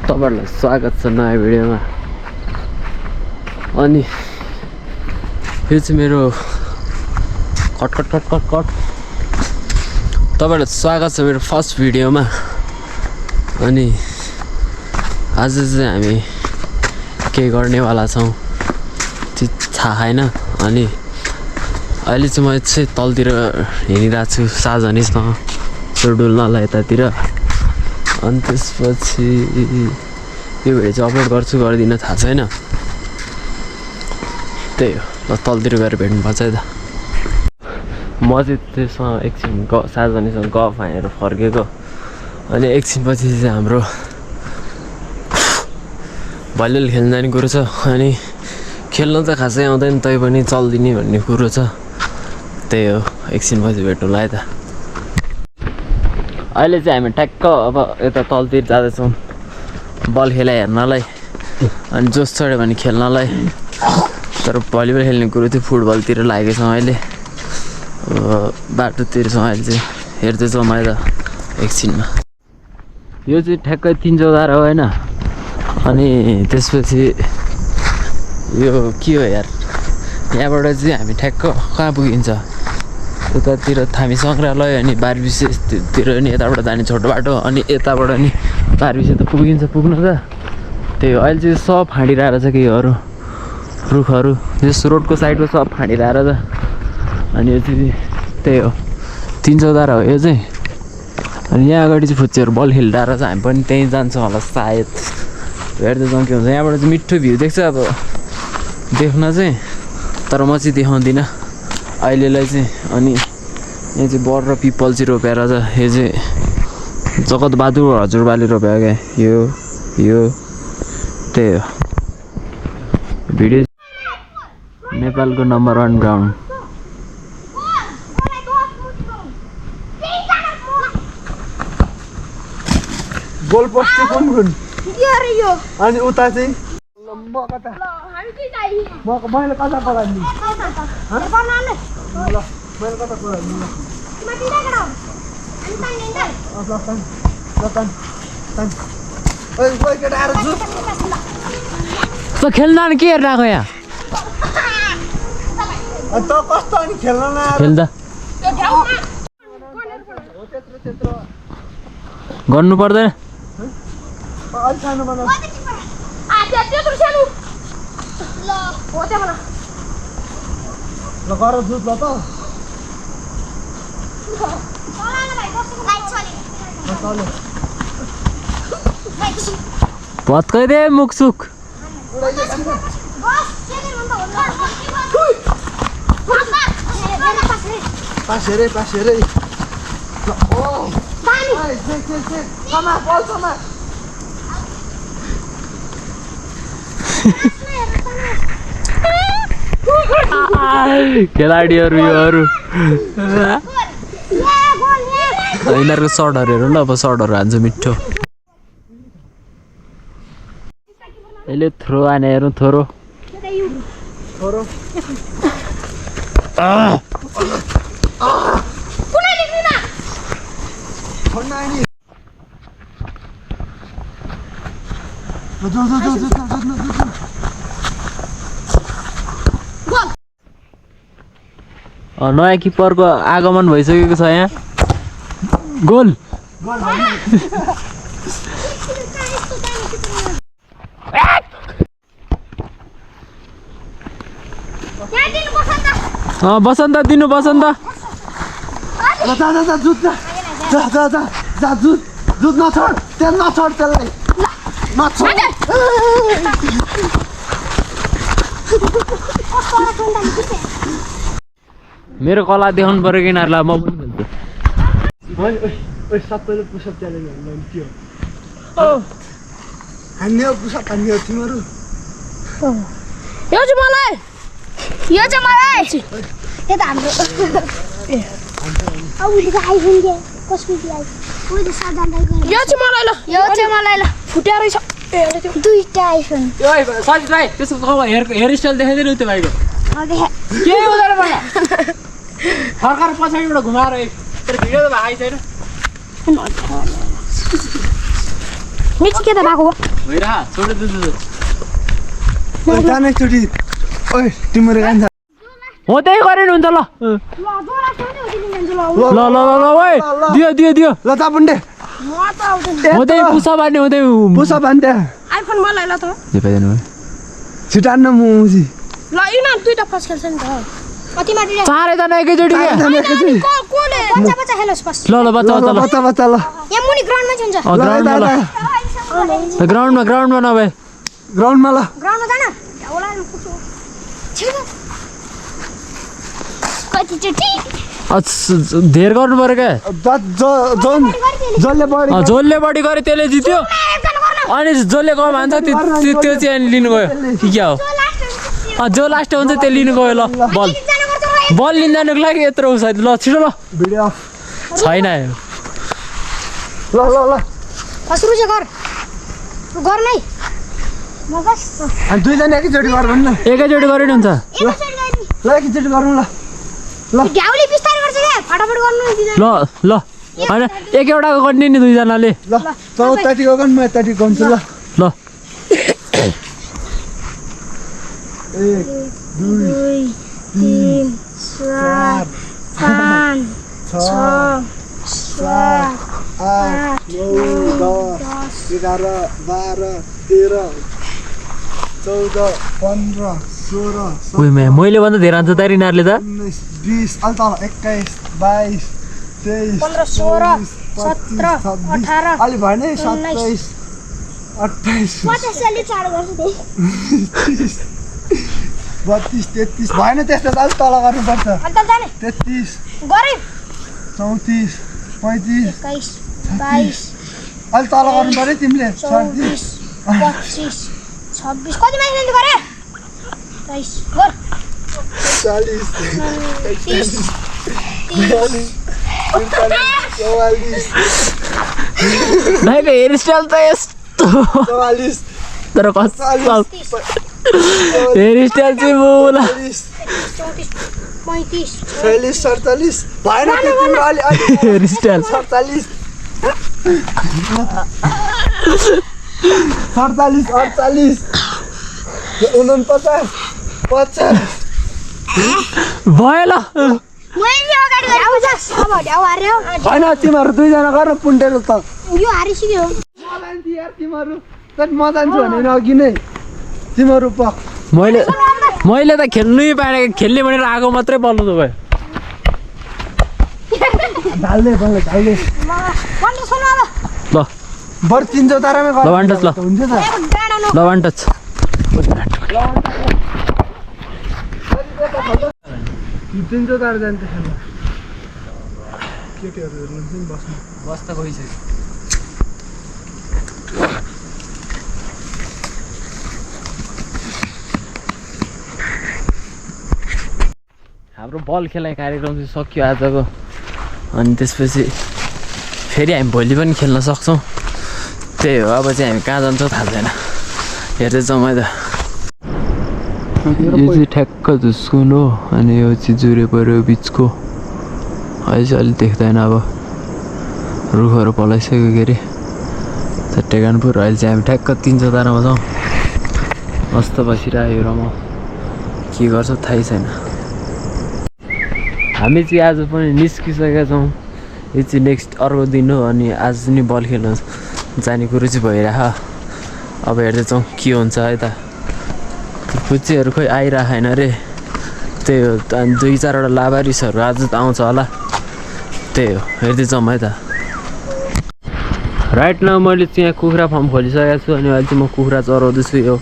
तपाईहरुलाई स्वागत छ नयाँ भिडियोमा। अनि यो चाहिँ मेरो कट तपाईहरुलाई स्वागत छ मेरो फर्स्ट भिडियोमा। अनि आज चाहिँ हामी के गर्नेवाला छौं त्यो थाहा छैन। अनि अहिले चाहिँ म चाहिँ तलतिर हिँडिरहेको छु साजनीसँग डुल्नलाई यतातिर। अनि त्यसपछि यो भिडियो चाहिँ अपलोड गर्छु गर्दिन थाहा छैन। त्यही हो, ल तलतिर गएर भेट्नुपर्छ है त। म चाहिँ त्यससँग एकछिन साजनीसँग गफ हानेर फर्केको। अनि एकछिनपछि चाहिँ हाम्रो भलिबल खेल्न जाने कुरो छ। अनि खेल्न त खासै आउँदैन तै पनि चल्दिने भन्ने कुरो छ। त्यही हो, एकछिनपछि भेटौँला है त। अहिले चाहिँ हामी ठ्याक्क अब यता तलतिर जाँदैछौँ बल खेला हेर्नलाई। अनि जोस चढ्यो भने खेल्नलाई। तर भलिबल खेल्ने कुरो थियो फुटबलतिर लागेको छौँ अहिले। बाटोतिर छौँ अहिले चाहिँ हेर्दैछौँ मैले त एकछिनमा। यो चाहिँ ठ्याक्कै 3 चौधार हो होइन। अनि त्यसपछि यो के हो यार, यहाँबाट चाहिँ हामी ठ्याक्क कहाँ पुगिन्छ उतातिर थामी सङ्ग्रहालय अनि बारबिसेतिर नि यताबाट जाने छोटो बाटो। अनि यताबाट नि बारबिसे त पुगिन्छ पुग्नु त। त्यही हो, अहिले चाहिँ सब फाँडिरहेको छ कि अरू रुखहरू यस रोडको साइडको सब फाँडिरहेको छ। अनि यो चाहिँ त्यही हो 3 चौधार हो यो चाहिँ। अनि यहाँ अगाडि चाहिँ फुच्चेहरू बल खेलिरहेको छ। हामी पनि त्यहीँ जान्छौँ होला सायद, हेर्दै जाउँ के हुन्छ। यहाँबाट चाहिँ मिठो भ्यू देख्छ अब देख्न चाहिँ, तर म चाहिँ देखाउँदिनँ अहिलेलाई चाहिँ। अनि यहाँ चाहिँ बर र पिपल चाहिँ रोपेर छ। यो चाहिँ जगतबहादुर हजुरबाले रोपेको क्या यो त्यही हो। भिडियो नेपालको नम्बर 1 ग्राउन्ड। गोल पोस्ट कुन अनि उता चाहिँ मैले कता परानी ल मैले कता परानी त खेल्न के हेर्न आएको यहाँ त कस्तो अनि खेल्न खेल्दा गर्नु पर्दैन। ल गर जुत ल त भत्काइदे मुखसुक। पास हेरे समा बल समा खेलाडीहरू योहरू यिनीहरूको सर्टहरू हेरौँ ल। अब सर्टहरू हान्छ मिठो। यसले थ्रो हाने हेरौँ थोरो नयाँ किपरको आगमन भइसकेको छ यहाँ। गोल बसन्त दिनु बसन्त जुत नछोड त्यहाँ नछोड त्यसलाई नछोड। मेरो कला देखाउनु पर्यो कि यिनीहरूलाई। म पनि खेल्छु। सबैले पुसअप च्यालेन्ज हान्नु थियो। हान्ने हो पुसअप हान्ने हो तिमीहरू। यो चाहिँ मलाई यता हाम्रो आइफोन के कसको आइफोन यो चाहिँ मलाई ल फुट्या रहेछ दुईटा आइफोन। सजित भाइ त्यसको हेयर स्टाइल देखाइदिनु त्यो भाइको के हुँदैन मलाई फर्काएर पछाडिबाट घुमाएर तर भिडियो त भाइ छैन। मिची के त भएको भइरा छोडे दुदु ओइ जान एकचोटि ओइ तिम्रो गान्छ हो त्यही गरेन हुन्छ ल जोला छोड्दै हो तिमी जान्छु ल ल ल ओइ दियो ल तापुन्डे म त आउँदैन हो त्यही पुसा बाड्ने हो त्यही पुसा बान्ते आइफोन मलाई ल त जे पाइदैन छिटान्न मुजी ल इना दुईटा फस खेल्छ नि त अति माथि चारै जना एकैचोटि के कोले बच्चा बच्चा खेलोस् बस ल ल बच्चा बच्चा ल बच्चा बच्चा ल यहाँ मुनि ग्राउन्डमा हुन्छ ग्राउन्डमा ल ग्राउन्डमा नभए ग्राउन्डमा ल ग्राउन्डमा जान होला पुग्छु छिटो कति चोटी धेर गर्नु पर्यो क्या जसले बढी जसले बढी गरे त्यसले जित्यो अनि जसले कम हान्छ त्यो चाहिँ लिनु गयो कि क्या हो जो लास्ट हुन्छ त्यो लिनु गयो ल बल लिन जानुको लागि यत्रो सायद ल छिटो ल भिडियो छैन ल ल ल सुरु चाहिँ गर नै म बस अनि दुईजना एकैचोटि गरौँ न एकैचोटि गरे नि हुन्छ ल एकैचोटि गरौँ ल ढ्याउले बिस्तारै गर्छ क्या फटाफट गर्नु ल ल होइन एकएवटाको गर्ने नि दुईजनाले ल चौताटीको गन म यताटी गर्छु ल ल 1 2 3 4 5 6 7 8 9 10 11 12 13 14 15 16 उयो मैले भन्दा धेरै हान्छ त यिनीहरूले त 19 20 अलि तल 21 22 23 15 16 17 18 अलि भएन 27 28 50 अलि चाँडो गर्छु त्यही 32 33 भएन त्यस्तो त अलि तल गर्नुपर्छ अन्त जाने 33 गरे 34 35 21 22 अलि तल गर्नु पर्यो तिमीले 24 25 26 कति माइस गरे 23 गर 40 30 भाइको हेयरस्टाइल त यस्तो 44 तर कस्तो हेयरस्टाइल चाहिँ बोला 34 35 46 47 भएन तिम्रो अलि हेयरस्टाइल 47 48 49 50 भयो ल मैले अगाडि गरे आउँछ अब ढ्याउ हार्यो होइन तिमीहरू दुईजना गर पुन्टेर त यो हारिसक्यो यार तिमीहरू त म जान्छु भनेर अघि नै तिमीहरू पक मैले त खेल्नै पाएन खेल्ने भनेर आगो मात्रै बल्नु त भयो ढाल्दै ढाल्दै भन्नु सुन अब ल बरु 300 तारामै ल वान टच ल हुन्छ त ल वान टच तिनजो तारा जान्छ खेल्न केटीहरू हेर्नु बस्नु बस्दा गइसक्यो हाम्रो बल खेलाइ कार्यक्रम चाहिँ सक्यो आजको अनि त्यसपछि फेरि हामी भोलि पनि खेल्न सक्छौँ त्यही हो अब चाहिँ हामी कहाँ जान्छौँ थाहा छैन हेर्दैछौँ मैले यो चाहिँ ठ्याक्क झुस्कुन हो अनि यो चाहिँ जुरे पऱ्यो बिचको अहिले चाहिँ अलिक देख्दैन अब रुखहरू पलाइसक्यो के अरे चट्टेगानपुर अहिले चाहिँ हामी ठ्याक्क 300 तारामा छौँ मस्त बसिरह्यो र म के गर्छु थाहै छैन हामी चाहिँ आज पनि निस्किसकेका छौँ यो चाहिँ नेक्स्ट अर्को दिन हो अनि आज नि बल खेल्न जाने कुरो चाहिँ भइरह अब हेर्दैछौँ के हुन्छ है त पुच्चीहरू खोइ आइरहेको छैन अरे त्यही हो अनि 2-4वटा लाभारिसहरू आज त आउँछ होला त्यही हो हेर्दैछौँ है त राइट नाउ मैले चाहिँ यहाँ कुखुरा फार्म खोलिसकेको छु अनि अहिले चाहिँ म कुखुरा चराउँदैछु यो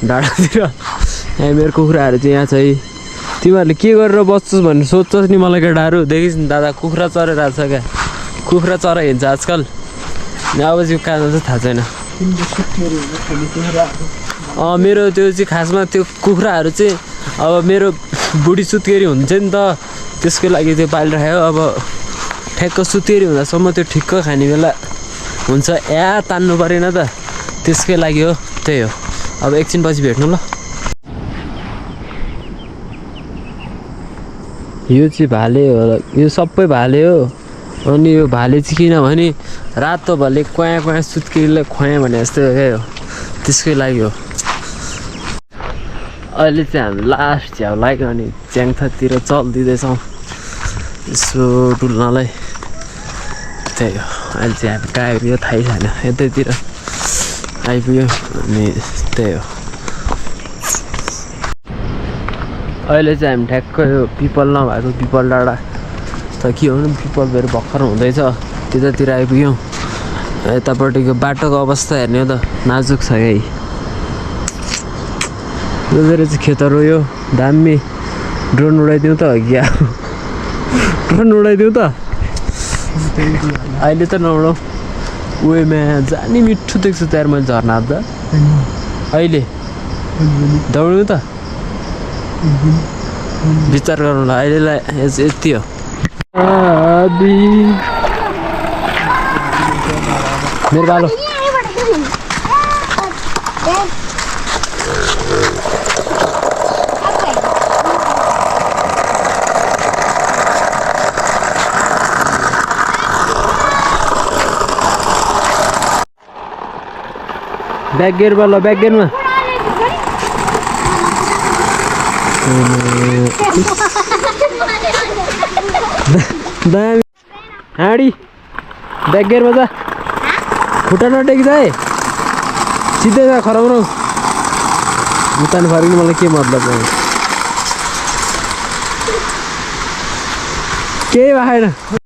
डाँडातिर यहाँ मेरो कुखुराहरू चाहिँ यहाँ छ है तिमीहरूले के गरेर बस्छस् भन्ने सोध्छस् नि मलाई केटाहरू देखिस् नि दादा कुखुरा चरेर आएको छ क्या कुखुरा चरा हिँड्छ आजकल अब चाहिँ कहाँ जान्छ थाहा छैन मेरो त्यो चाहिँ खासमा त्यो कुखुराहरू चाहिँ अब मेरो बुढी सुत्केरी हुन्छ नि त त्यसको लागि त्यो पालिराख्यो अब ठ्याक्क सुत्केरी हुँदासम्म त्यो ठिक्क खाने बेला हुन्छ तान्नु परेन त त्यसकै लागि हो त्यही हो अब एकछिन पछि भेट्नु ल यो चाहिँ भाले हो यो सबै भाले हो अनि यो भाले चाहिँ किनभने रातो भाले क्वाँ क्वाँ सुत्केरीलाई खुवाएँ भने जस्तो हो त्यसकै लागि हो। अहिले चाहिँ हामी लास्ट झ्याउ लाग्यो अनि च्याङथातिर चल्दिँदैछौँ यसो डुल्नलाई। त्यही हो अहिले चाहिँ हामी कहाँ आइपुग्यो थाहै छैन, यतैतिर आइपुग्यो अनि त्यही हो। अहिले चाहिँ हामी ठ्याक्क यो पिपल नभएको पिपल डाँडा त के हो भने पिपल भेर भर्खर हुँदैछ त्यतातिर आइपुग्यौँ। यतापट्टिको बाटोको अवस्था हेर्ने हो त नाजुक छ है। यो चाहिँ खेतर हो, यो दामी। ड्रोन उडाइदिउँ त क्या, ड्रोन उडाइदिउँ त अहिले त नउडाउँ। उयोमा जाने मिठो देख्छु त्यहाँ मैले झर्ना त अहिले दौडौँ त विचार गरौँला अहिलेलाई यति हो। मेरो बालो ब्याक गियर बालो ब्याक गियरमा दामी हाँडी ब्याक गियरमा जा, खुट्टा नटेकी जा है, सिधै जा खराउनु उतान फर्किनु मलाई के मतलब हो, केही भएन।